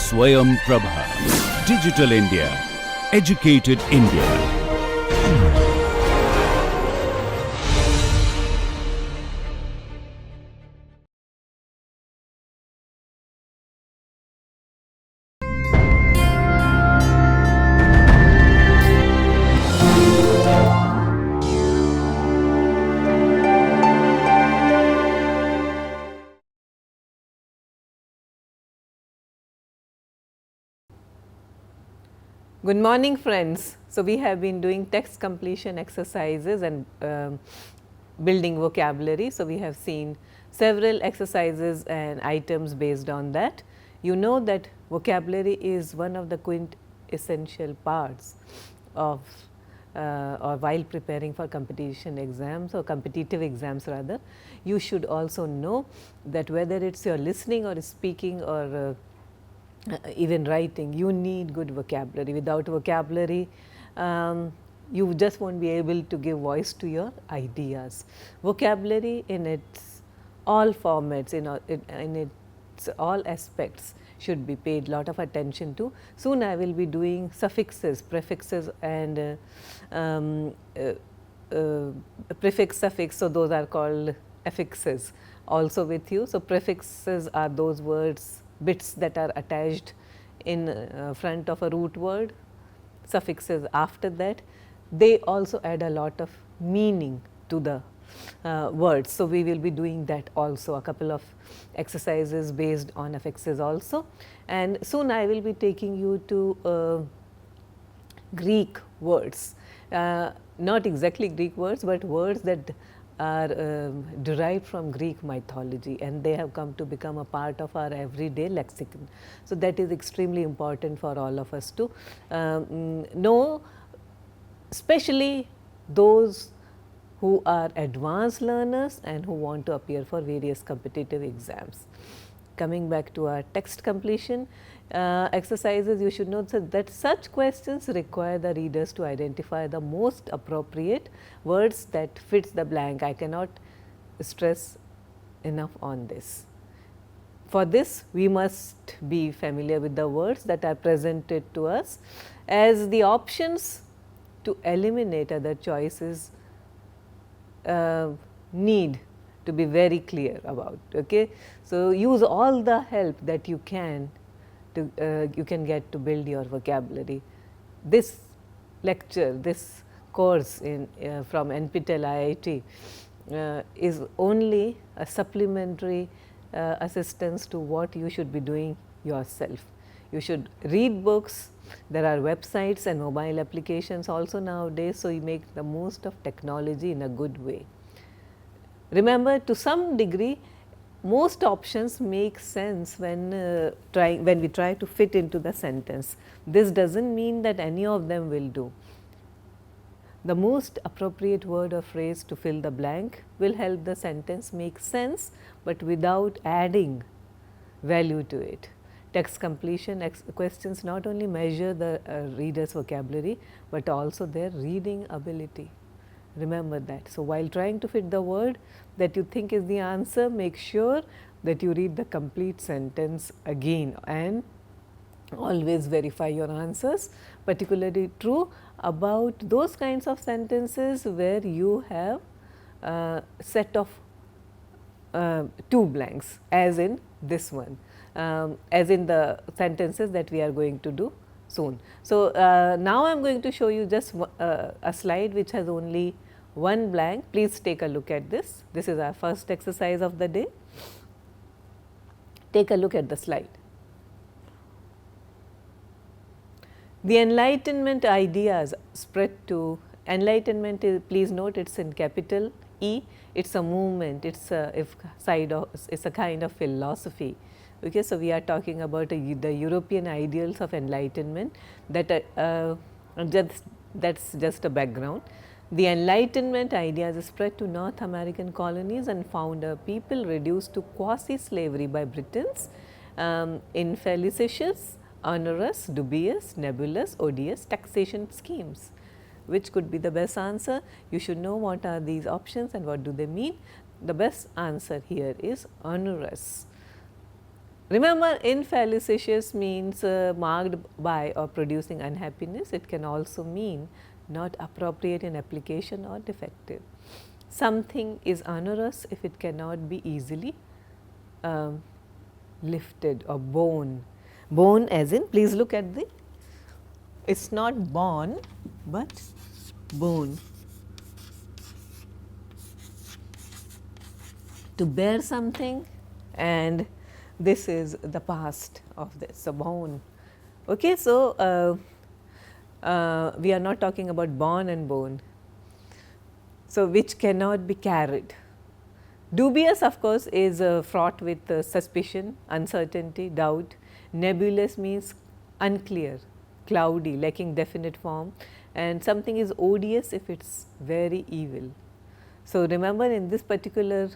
Swayam Prabha. Digital India. Educated India. Good morning, friends. So, we have been doing text completion exercises and building vocabulary. So, we have seen several exercises and items based on that. You know that vocabulary is one of the quintessential parts of or while preparing for competition exams or competitive exams rather. You should also know that whether it is your listening or speaking or even writing, you need good vocabulary. Without vocabulary, you just won't be able to give voice to your ideas. Vocabulary in its all formats, in its all aspects should be paid lot of attention to. Soon I will be doing suffixes, prefixes and prefix, suffix. So, those are called affixes also with you. So, prefixes are those words, bits that are attached in front of a root word, suffixes after that. They also add a lot of meaning to the words. So, we will be doing that also, a couple of exercises based on affixes also. And soon I will be taking you to Greek words, not exactly Greek words, but words that are derived from Greek mythology, and they have come to become a part of our everyday lexicon. So, that is extremely important for all of us to know, especially those who are advanced learners and who want to appear for various competitive exams. Coming back to our text completion exercises, you should note that such questions require the readers to identify the most appropriate words that fits the blank. I cannot stress enough on this. For this, we must be familiar with the words that are presented to us, as the options to eliminate other choices need to be very clear about. Okay? So, use all the help that you can get to build your vocabulary. This lecture, this course in from NPTEL IIT is only a supplementary assistance to what you should be doing yourself. You should read books. There are websites and mobile applications also nowadays. So, you make the most of technology in a good way. Remember, to some degree, most options make sense when we try to fit into the sentence. This does not mean that any of them will do. The most appropriate word or phrase to fill the blank will help the sentence make sense, but without adding value to it. Text completion questions not only measure the reader's vocabulary, but also their reading ability. Remember that. So, while trying to fit the word that you think is the answer, make sure that you read the complete sentence again and always verify your answers. Particularly true about those kinds of sentences where you have a set of two blanks, as in this one, as in the sentences that we are going to do soon. So, now I am going to show you just a slide which has only one blank. Please take a look at this. This is our first exercise of the day. Take a look at the slide. The Enlightenment ideas spread to enlightenment is, please note, it is in capital E. It is a movement. It is a kind of philosophy. Okay, so we are talking about the European ideals of enlightenment. That that's just a background. The Enlightenment ideas spread to North American colonies and found a people reduced to quasi-slavery by Britons, infelicitious, onerous, dubious, nebulous, odious taxation schemes. Which could be the best answer? You should know what are these options and what do they mean. The best answer here is onerous. Remember, infelicitious means marked by or producing unhappiness. It can also mean not appropriate in application or defective. Something is onerous if it cannot be easily lifted or borne. Borne as in, please look at the, it is not born, but borne. To bear something, and this is the past of this, so born. Okay, so we are not talking about born and borne. So, which cannot be carried. Dubious, of course, is fraught with suspicion, uncertainty, doubt. Nebulous means unclear, cloudy, lacking definite form, and something is odious if it is very evil. So, remember, in this particular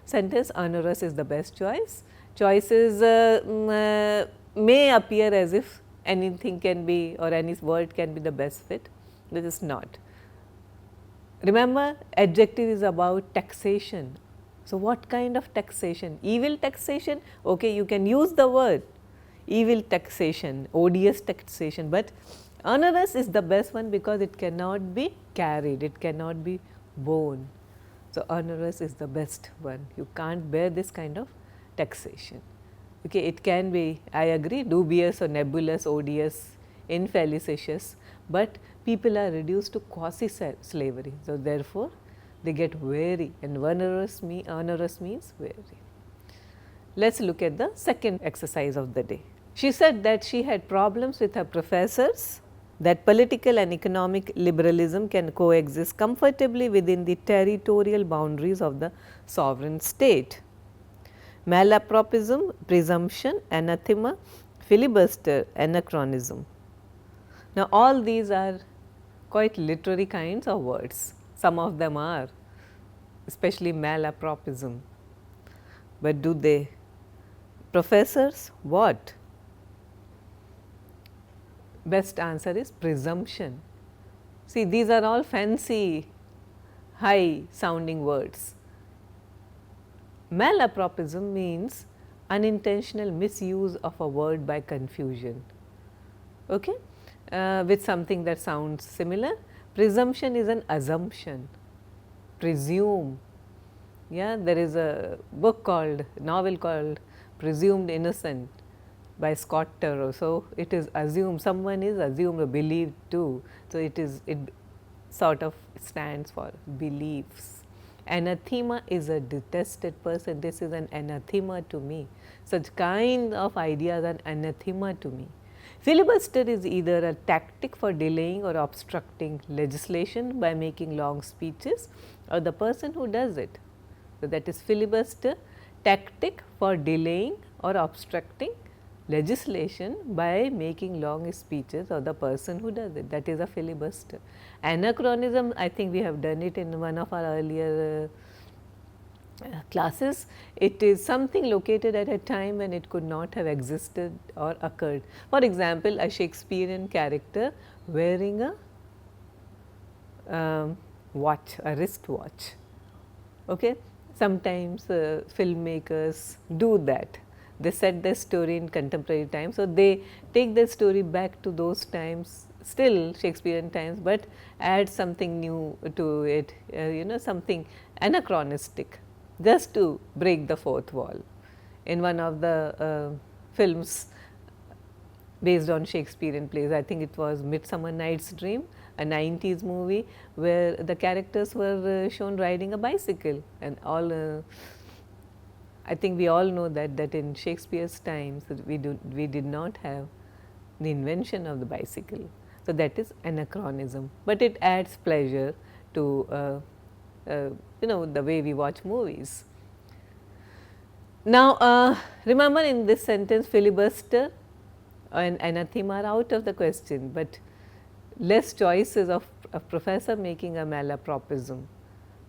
sentence, onerous is the best choice. Choices may appear as if anything can be, or any word can be the best fit. This is not. Remember, adjective is about taxation. So, what kind of taxation? Evil taxation? Okay, you can use the word evil taxation, odious taxation, but onerous is the best one because it cannot be carried, it cannot be borne. So, onerous is the best one. You can't bear this kind of taxation. Okay, it can be, I agree, dubious or nebulous, odious, infelicitious, but people are reduced to quasi slavery. So, therefore, they get weary, and onerous means weary. Let us look at the second exercise of the day. She said that she had problems with her professors, that political and economic liberalism can coexist comfortably within the territorial boundaries of the sovereign state. Malapropism, presumption, anathema, filibuster, anachronism. Now, all these are quite literary kinds of words. Some of them are, especially malapropism. But do they? Professors, what? Best answer is presumption. See, these are all fancy, high sounding words. Malapropism means unintentional misuse of a word by confusion, okay? With something that sounds similar. Presumption is an assumption, presume. Yeah, there is a novel called Presumed Innocent by Scott Turow. So, it is assumed, someone is assumed or believed to. So, it sort of stands for beliefs. Anathema is a detested person, this is an anathema to me. Such kind of ideas are anathema to me. Filibuster is either a tactic for delaying or obstructing legislation by making long speeches, or the person who does it. So, that is filibuster, tactic for delaying or obstructing legislation by making long speeches, or the person who does it, that is a filibuster. Anachronism, I think we have done it in one of our earlier classes. It is something located at a time when it could not have existed or occurred. For example, a Shakespearean character wearing a watch, a wristwatch. Okay? Sometimes filmmakers do that. They set their story in contemporary times. So, they take their story back to those times, still Shakespearean times, but add something new to it, something anachronistic, just to break the fourth wall. In one of the films based on Shakespearean plays, I think it was Midsummer Night's Dream, a 90s movie where the characters were shown riding a bicycle, and all I think we all know that in Shakespeare's times we did not have the invention of the bicycle. So, that is anachronism, but it adds pleasure to the way we watch movies. Now, remember, in this sentence filibuster and anathema are out of the question, but less choices of a professor making a malapropism.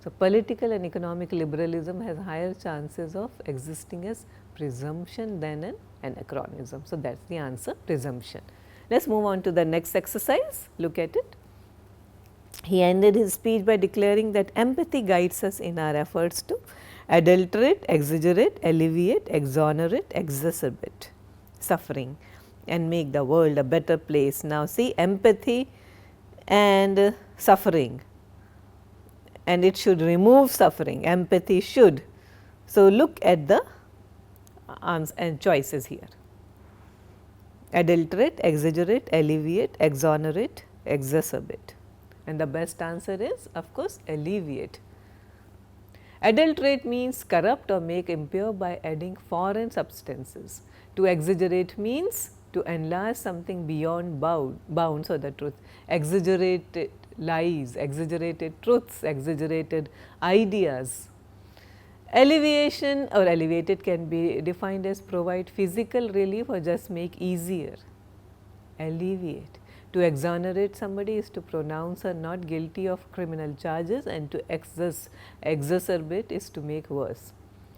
So, political and economic liberalism has higher chances of existing as presumption than an anachronism. So, that is the answer, presumption. Let us move on to the next exercise, look at it. He ended his speech by declaring that empathy guides us in our efforts to Adulterate, exaggerate, alleviate, exonerate, exacerbate suffering and make the world a better place. Now, see, empathy and suffering, and it should remove suffering, empathy should. So, look at the answers and choices here: adulterate, exaggerate, alleviate, exonerate, exacerbate, and the best answer is of course alleviate. Adulterate means corrupt or make impure by adding foreign substances. To exaggerate means to enlarge something beyond bounds or the truth. Exaggerated lies, exaggerated truths, exaggerated ideas. Alleviation or alleviated can be defined as provide physical relief or just make easier. Alleviate. To exonerate somebody is to pronounce her not guilty of criminal charges, and to exacerbate is to make worse.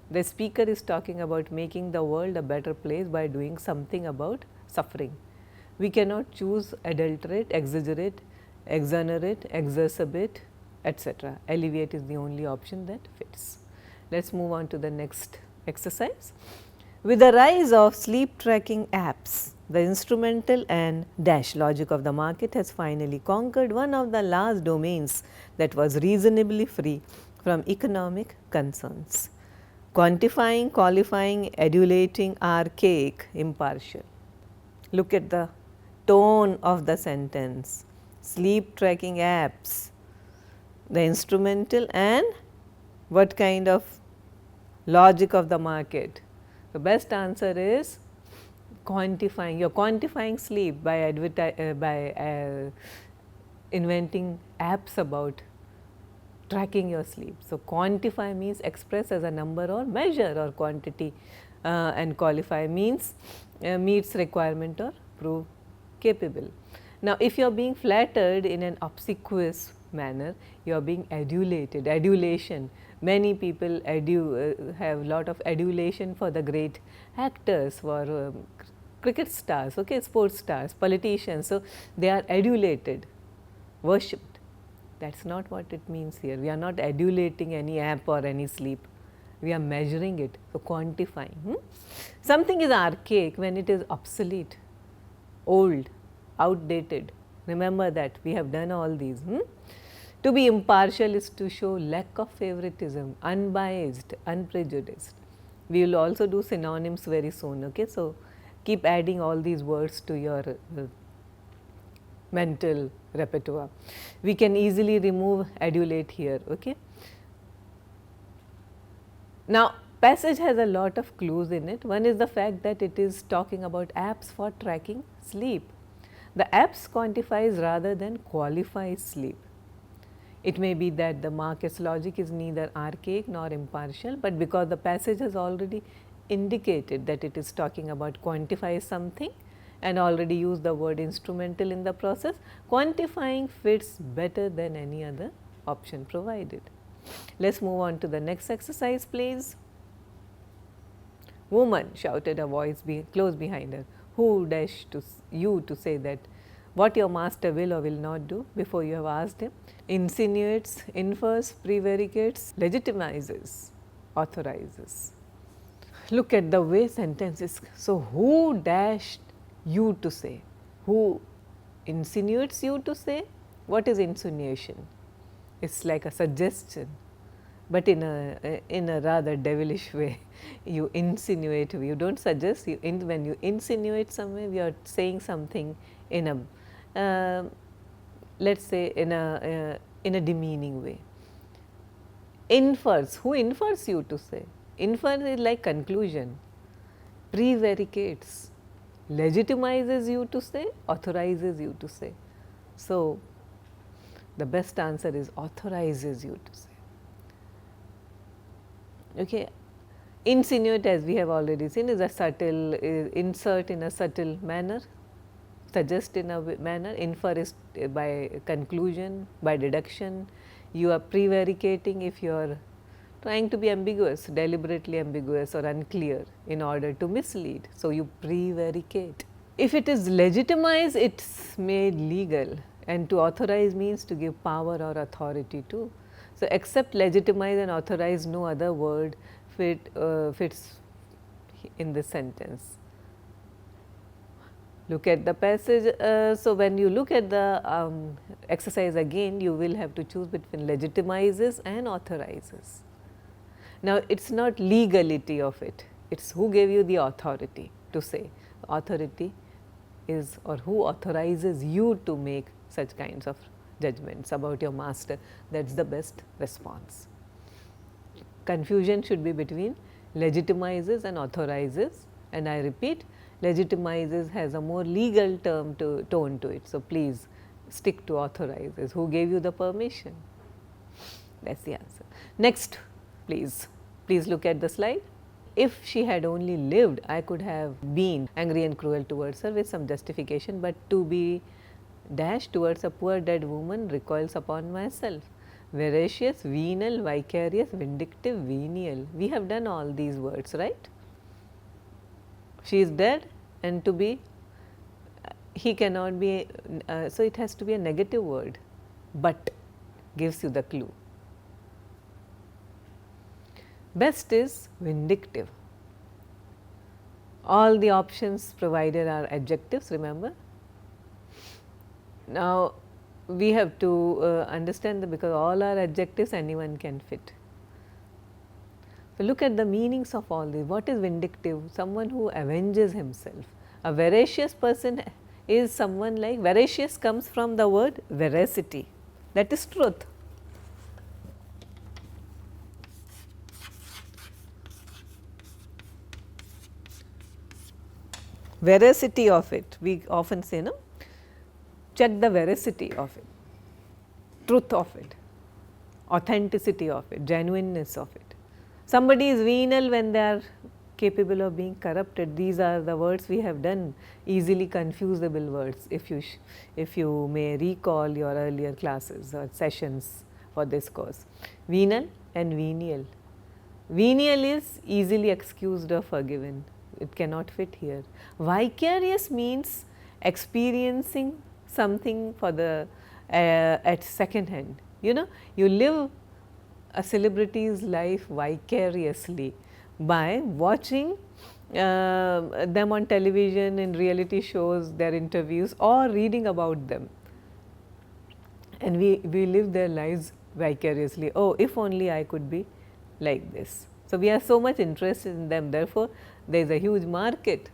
The speaker is talking about making the world a better place by doing something about suffering. We cannot choose adulterate, exaggerate, exonerate, exacerbate, etc. Alleviate is the only option that fits. Let us move on to the next exercise. With the rise of sleep tracking apps, the instrumental and dash logic of the market has finally conquered one of the last domains that was reasonably free from economic concerns. Quantifying, qualifying, adulating, archaic, impartial. Look at the tone of the sentence. Sleep tracking apps, the instrumental and what kind of logic of the market? The best answer is quantifying. You are quantifying sleep by inventing apps about tracking your sleep. So, quantify means express as a number or measure or quantity, and qualify means meets requirement or prove capable. Now, if you are being flattered in an obsequious manner, you are being adulated, adulation. Many people have lot of adulation for the great actors, for cricket stars, okay, sports stars, politicians. So, they are adulated, worshipped. That is not what it means here. We are not adulating any app or any sleep. We are measuring it, so quantifying. Something is archaic when it is obsolete, old, outdated. Remember that we have done all these. To be impartial is to show lack of favoritism, unbiased, unprejudiced. We will also do synonyms very soon. Okay? So, keep adding all these words to your mental repertoire. We can easily remove adulate here. Okay? Now, passage has a lot of clues in it. One is the fact that it is talking about apps for tracking sleep. The apps quantifies rather than qualifies sleep. It may be that the market's logic is neither archaic nor impartial, but because the passage has already indicated that it is talking about quantify something and already used the word instrumental in the process, quantifying fits better than any other option provided. Let us move on to the next exercise, please. Woman, shouted a voice close behind her. Who dashed to you to say that what your master will or will not do before you have asked him? Insinuates, infers, prevaricates, legitimizes, authorizes. Look at the way sentences. So, who dashed you to say? Who insinuates you to say? What is insinuation? It is like a suggestion, but in a rather devilish way. You insinuate, you do not suggest, when you insinuate somewhere, you are saying something in a let us say in a demeaning way. Infers, who infers you to say? Infer is like conclusion. Prevaricates, legitimizes you to say, authorizes you to say. So, the best answer is authorizes you to say. Okay. Insinuate, as we have already seen, is a subtle insert in a subtle manner, suggest in a manner, infer is by conclusion, by deduction. You are prevaricating if you are trying to be ambiguous, deliberately ambiguous or unclear in order to mislead. So, you prevaricate. If it is legitimized, it is made legal, and to authorize means to give power or authority to. So, except legitimize and authorize, no other word fits in this sentence. Look at the passage. So, when you look at the exercise again, you will have to choose between legitimizes and authorizes. Now, it is not legality of it, it is who gave you the authority to say. Authority is, or who authorizes you to make such kinds of judgments about your master. That is the best response. Confusion should be between legitimizes and authorizes, and I repeat, legitimizes has a more legal tone to it. So, please stick to authorizes. Who gave you the permission? That is the answer. Next, please look at the slide. If she had only lived, I could have been angry and cruel towards her with some justification, but to be dash towards a poor dead woman recoils upon myself. Veracious, venal, vicarious, vindictive, venial. We have done all these words, right? She is dead, and to be, he cannot be, so it has to be a negative word, but gives you the clue. Best is vindictive. All the options provided are adjectives, remember. Now, we have to understand that because all are adjectives, anyone can fit. So, look at the meanings of all these. What is vindictive? Someone who avenges himself. A veracious person is someone like, veracious comes from the word veracity, that is truth. Veracity of it, we often say, no, check the veracity of it, truth of it, authenticity of it, genuineness of it. Somebody is venal when they are capable of being corrupted. These are the words we have done, easily confusable words, if you may recall your earlier classes or sessions for this course. Venal and venial. Venial is easily excused or forgiven, it cannot fit here. Vicarious means experiencing something for the at second hand. You know, you live a celebrity's life vicariously by watching them on television, in reality shows, their interviews, or reading about them, and we live their lives vicariously. Oh, if only I could be like this. So, we are so much interested in them, therefore, there is a huge market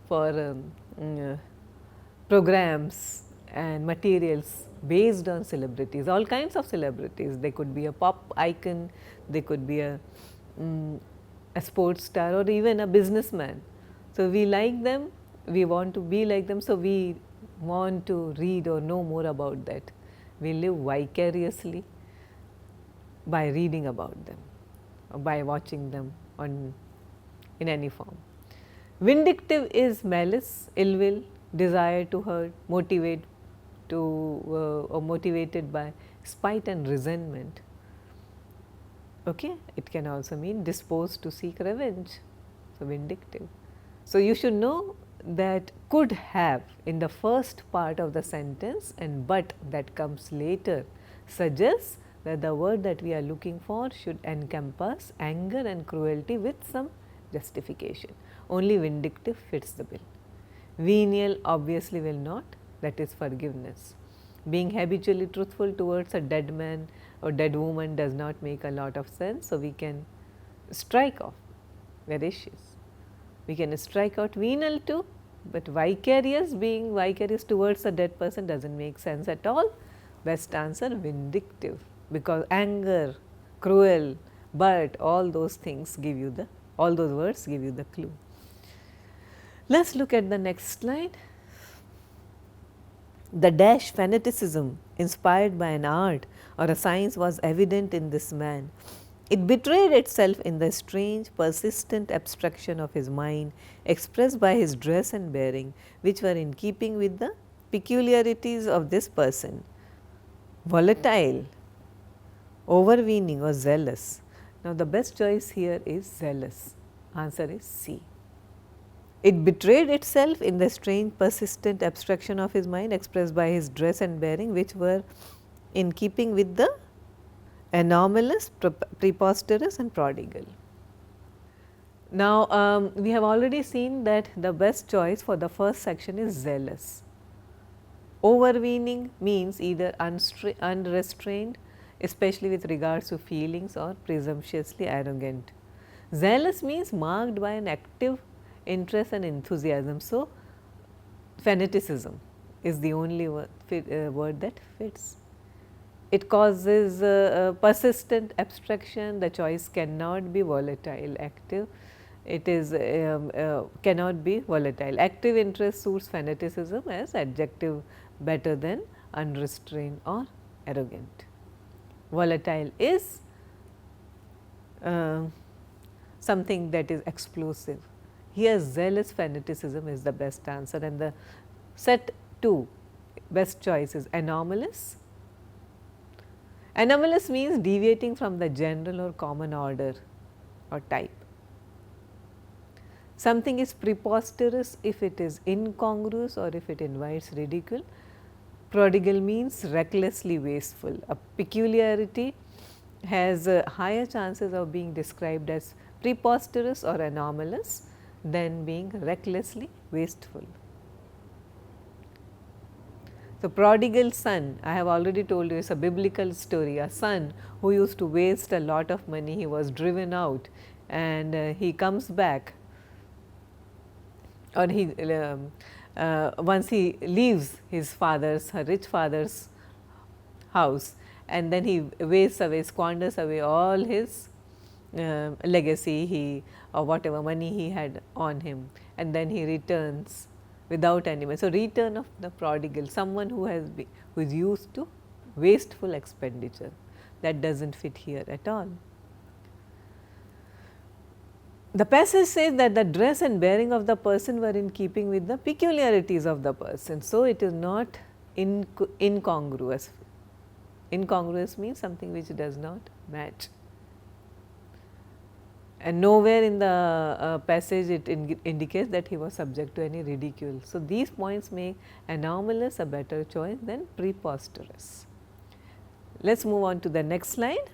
for programs and materials based on celebrities, all kinds of celebrities. They could be a pop icon, they could be a sports star, or even a businessman. So, we like them, we want to be like them, so we want to read or know more about that. We live vicariously by reading about them, or by watching them in any form. Vindictive is malice, ill will, desire to hurt, motivated by spite and resentment. Okay? It can also mean disposed to seek revenge. So, vindictive. So, you should know that could have in the first part of the sentence, and but that comes later suggests that the word that we are looking for should encompass anger and cruelty with some justification. Only vindictive fits the bill. Venial obviously will not, that is forgiveness. Being habitually truthful towards a dead man or dead woman does not make a lot of sense. So, we can strike off veracious. We can strike out venal too, but vicarious, being vicarious towards a dead person does not make sense at all. Best answer vindictive, because anger, cruel, but all those things give you the, all those words give you the clue. Let us look at the next slide. The dash fanaticism inspired by an art or a science was evident in this man. It betrayed itself in the strange, persistent abstraction of his mind, expressed by his dress and bearing, which were in keeping with the peculiarities of this person. Volatile, overweening, or zealous. Now, the best choice here is zealous. Answer is C. It betrayed itself in the strange, persistent abstraction of his mind, expressed by his dress and bearing, which were in keeping with the anomalous, preposterous and prodigal. Now, we have already seen that the best choice for the first section is zealous. Overweening means either unrestrained, especially with regards to feelings, or presumptuously arrogant. Zealous means marked by an active interest and enthusiasm. So, fanaticism is the only word that fits. It causes persistent abstraction. The choice cannot be volatile. Active, it is cannot be volatile. Active interest suits fanaticism as adjective better than unrestrained or arrogant. Volatile is something that is explosive. Here zealous fanaticism is the best answer, and the set 2 best choice is anomalous. Anomalous means deviating from the general or common order or type. Something is preposterous if it is incongruous or if it invites ridicule. Prodigal means recklessly wasteful. A peculiarity has higher chances of being described as preposterous or anomalous than being recklessly wasteful. So, prodigal son, I have already told you, is a biblical story. A son who used to waste a lot of money, he was driven out and he comes back, or he once he leaves his father's, rich father's house, and then he wastes away, squanders away all his legacy, or whatever money he had on him, and then he returns without any money. So, return of the prodigal, someone who has been, who is used to wasteful expenditure, that does not fit here at all. The passage says that the dress and bearing of the person were in keeping with the peculiarities of the person. So, it is not incongruous. Incongruous means something which does not match, and nowhere in the passage it indicates that he was subject to any ridicule. So, these points make anomalous a better choice than preposterous. Let us move on to the next slide.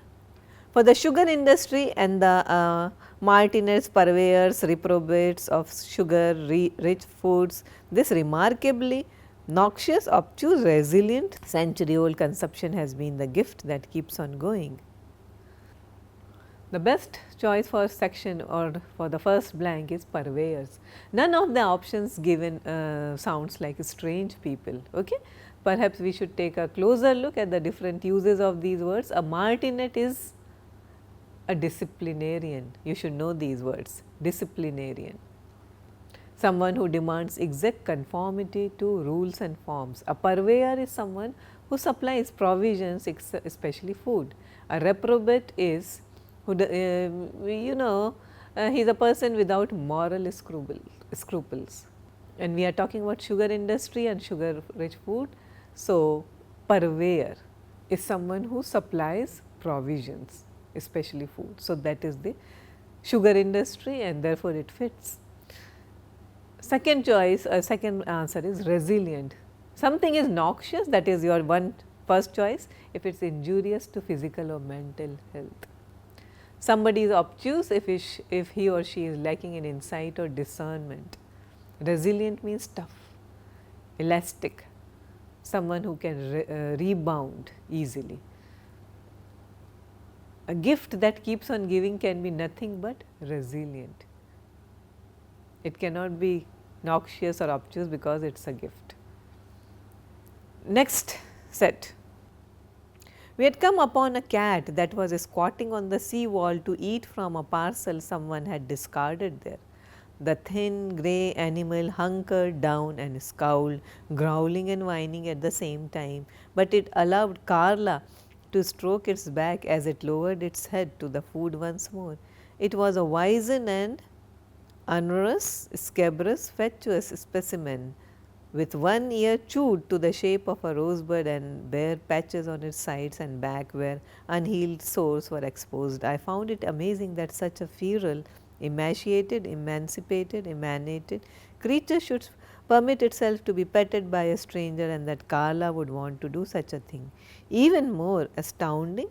For the sugar industry and the martinets, purveyors, reprobates of sugar rich foods, this remarkably noxious, obtuse, resilient, century old consumption has been the gift that keeps on going. The best choice for section or for the first blank is purveyors. None of the options given sounds like strange people. Okay? Perhaps we should take a closer look at the different uses of these words. A martinet is a disciplinarian. You should know these words, disciplinarian. Someone who demands exact conformity to rules and forms. A purveyor is someone who supplies provisions, especially food. A reprobate is who he is a person without moral scruples, and we are talking about sugar industry and sugar rich food. So, purveyor is someone who supplies provisions, especially food. So, that is the sugar industry, and therefore, it fits. Second choice, second answer is resilient. Something is noxious, that is your first choice, if it is injurious to physical or mental health. Somebody is obtuse if he or she is lacking in insight or discernment. Resilient means tough, elastic, someone who can rebound easily. A gift that keeps on giving can be nothing but resilient. It cannot be noxious or obtuse because it is a gift. Next set. We had come upon a cat that was squatting on the sea wall to eat from a parcel someone had discarded there. The thin grey animal hunkered down and scowled, growling and whining at the same time, but it allowed Carla to stroke its back as it lowered its head to the food once more. It was a wizen and onerous, scabrous, fatuous specimen, with one ear chewed to the shape of a rosebud and bare patches on its sides and back where unhealed sores were exposed. I found it amazing that such a feral, emaciated, emancipated, emanated creature should permit itself to be petted by a stranger, and that Carla would want to do such a thing. Even more astounding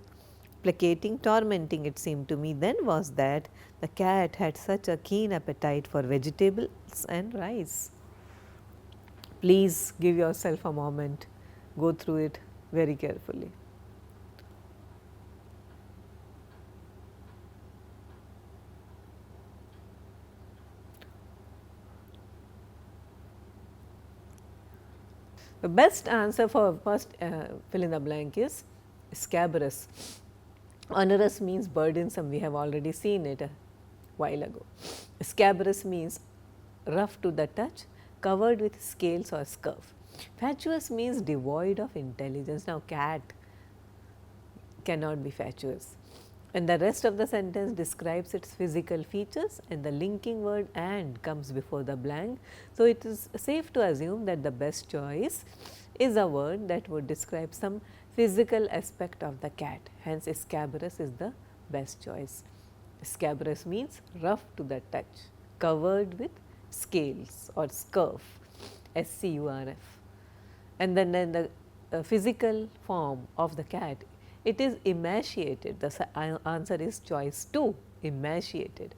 placating, tormenting, it seemed to me then, was that the cat had such a keen appetite for vegetables and rice. Please give yourself a moment, go through it very carefully. The best answer for first fill in the blank is scabrous. Onerous means burdensome, we have already seen it a while ago. Scabrous means rough to the touch, covered with scales or scurf. Fatuous means devoid of intelligence. Now, cat cannot be fatuous. And the rest of the sentence describes its physical features, and the linking word and comes before the blank. So, it is safe to assume that the best choice is a word that would describe some physical aspect of the cat. Hence, scabrous is the best choice. Scabrous means rough to the touch, covered with scales or scurf, scurf. And then the physical form of the cat, it is emaciated. The answer is choice 2, emaciated.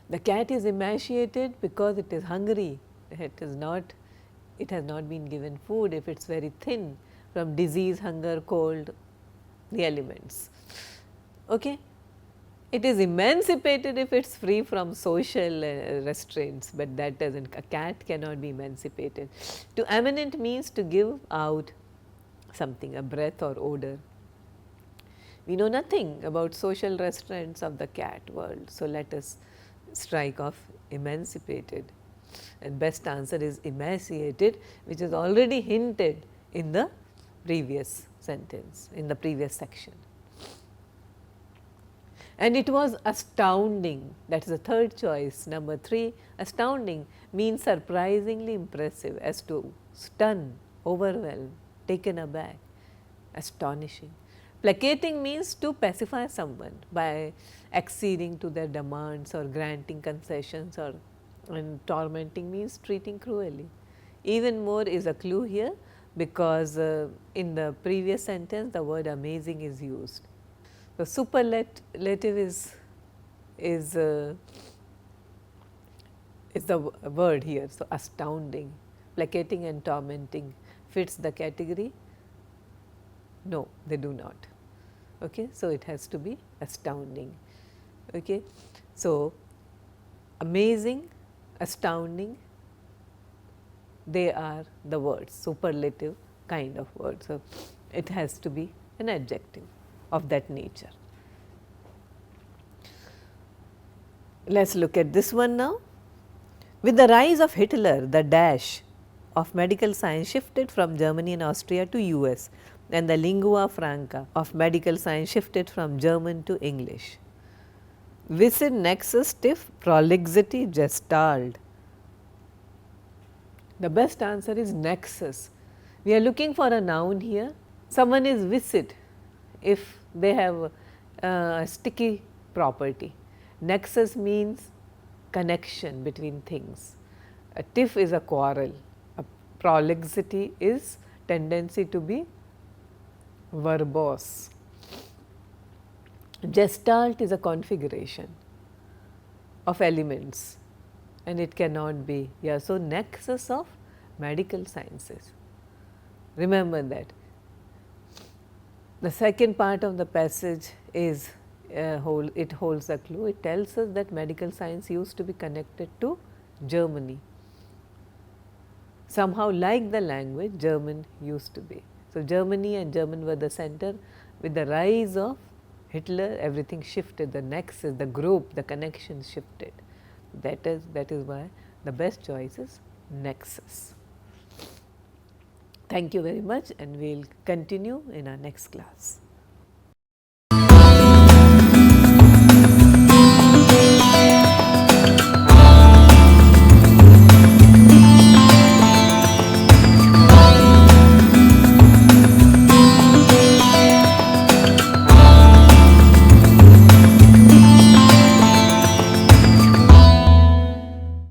The cat is emaciated because it is hungry. It has not been given food if it is very thin from disease, hunger, cold, the elements. Okay. It is emancipated if it is free from social restraints, but that does not, a cat cannot be emancipated. To emanate means to give out something, a breath or odor. We know nothing about social restraints of the cat world. So, let us strike off emancipated, and best answer is emaciated, which is already hinted in the previous sentence, in the previous section. And it was astounding, that is the third choice. Number 3, astounding means surprisingly impressive, as to stun, overwhelm, taken aback, astonishing. Placating means to pacify someone by acceding to their demands or granting concessions, or and tormenting means treating cruelly. Even more is a clue here, because in the previous sentence the word amazing is used. So, superlative is the word here. So, astounding, placating and tormenting fits the category? No, they do not. Okay. So, it has to be astounding. Okay. So, amazing, astounding, they are the words, superlative kind of word. So, it has to be an adjective of that nature. Let us look at this one now. With the rise of Hitler, the dash of medical science shifted from Germany and Austria to US, and the lingua franca of medical science shifted from German to English. Visit nexus stiff prolixity gestalt. The best answer is nexus. We are looking for a noun here. Someone is visit if they have a sticky property. Nexus means connection between things. A tiff is a quarrel. A prolixity is tendency to be verbose. Gestalt is a configuration of elements, and it cannot be. Yeah, so, nexus of medical sciences. Remember that. The second part of the passage is it holds a clue. It tells us that medical science used to be connected to Germany. Somehow, like the language, German used to be. So, Germany and German were the center. With the rise of Hitler, everything shifted, the nexus, the group, the connection shifted. That is why the best choice is nexus. Thank you very much, and we will continue in our next class.